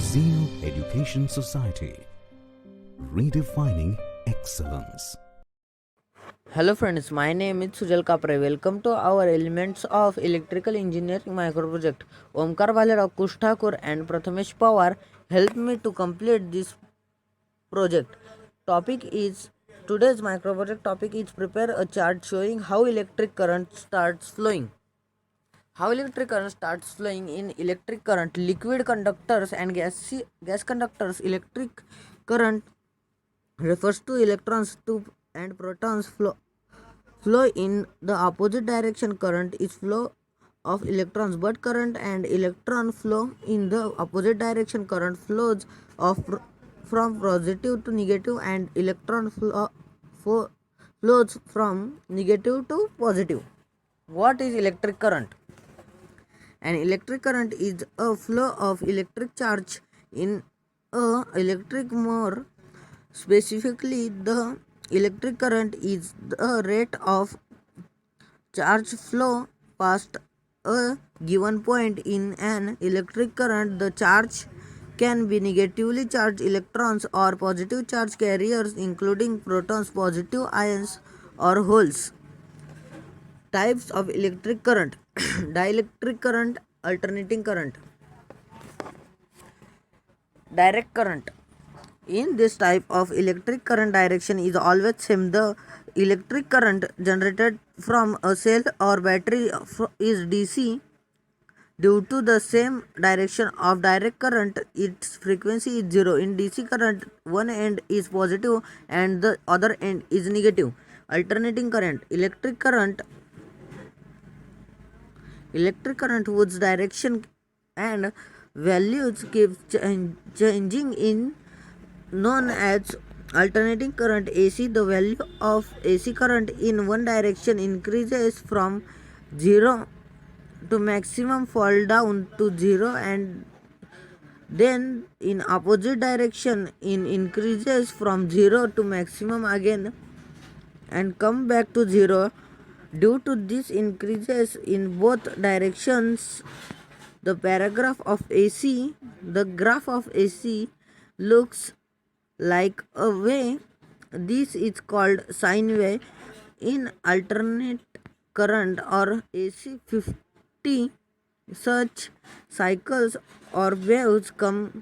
Zeno Education Society, redefining excellence. Hello friends, my name is Sujal Kapre. Welcome to our Elements of Electrical Engineering micro project. Omkar Bhalerao, Kush Thakur and Prathamesh Pawar helped me to complete this project. Today's micro project topic is prepare a chart showing how electric current starts flowing. How electric current starts flowing in electric current, liquid conductors and gas conductors. Electric current refers to electrons to and protons flow in the opposite direction. Current is flow of electrons, but current and electron flow in the opposite direction. Current flows from positive to negative and flows from negative to positive. What is electric current? An electric current is a flow of electric charge in a electric more specifically, the electric current is the rate of charge flow past a given point. In an electric current, the charge can be negatively charged electrons or positive charge carriers, including protons, positive ions, or holes. Types of electric current: dielectric current, alternating current, direct current. In this type of electric current, direction is always same. The electric current generated from a cell or battery is DC. Due to the same direction of direct current, its frequency is zero. In DC current, one end is positive and the other end is negative. Alternating current, electric current whose direction and values keep changing in known as alternating current. AC, the value of AC current in one direction increases from 0 to maximum, fall down to 0, and then in opposite direction in increases from 0 to maximum again and come back to 0. Due to these increases in both directions, the graph of AC looks like a wave. This is called sine wave. In alternate current or AC 50 such cycles or waves come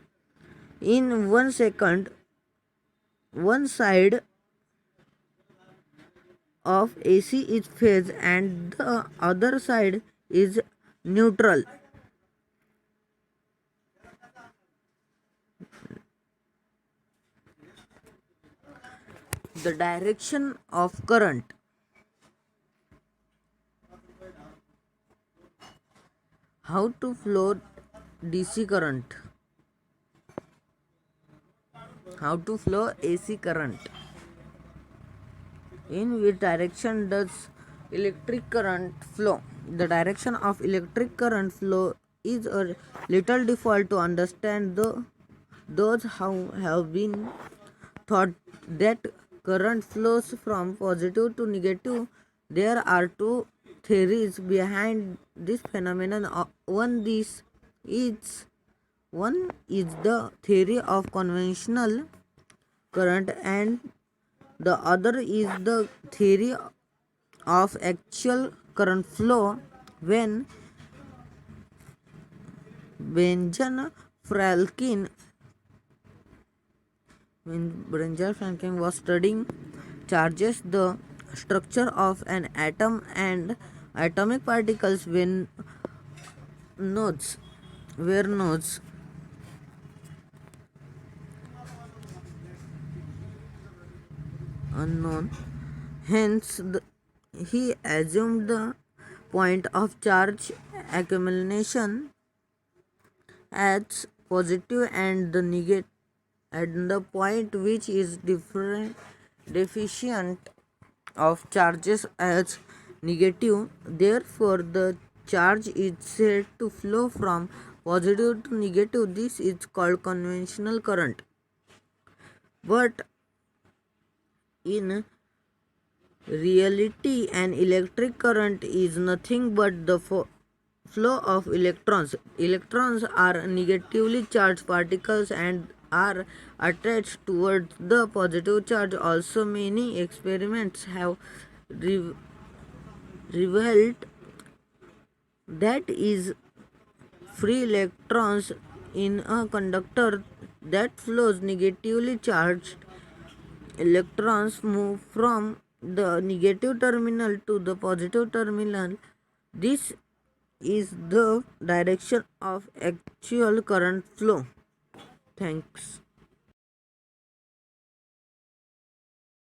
in 1 second. One side of AC is phase and the other side is neutral. The direction of current. How to flow DC current? How to flow AC current? In which direction does electric current flow? The direction of electric current flow is a little difficult to understand. Those how have been thought that current flows from positive to negative. There are two theories behind this phenomenon. One is the theory of conventional current and the other is the theory of actual current flow. When Benjamin Franklin was studying charges, the structure of an atom and atomic particles were nodes unknown. Hence, he assumed the point of charge accumulation as positive and the point which is deficient of charges as negative. Therefore, the charge is said to flow from positive to negative. This is called conventional current. But in reality, an electric current is nothing but the flow of electrons. Electrons are negatively charged particles and are attached towards the positive charge. Also, many experiments have revealed that is free electrons in a conductor that flows. Negatively charged electrons move from the negative terminal to the positive terminal. This is the direction of actual current flow. Thanks.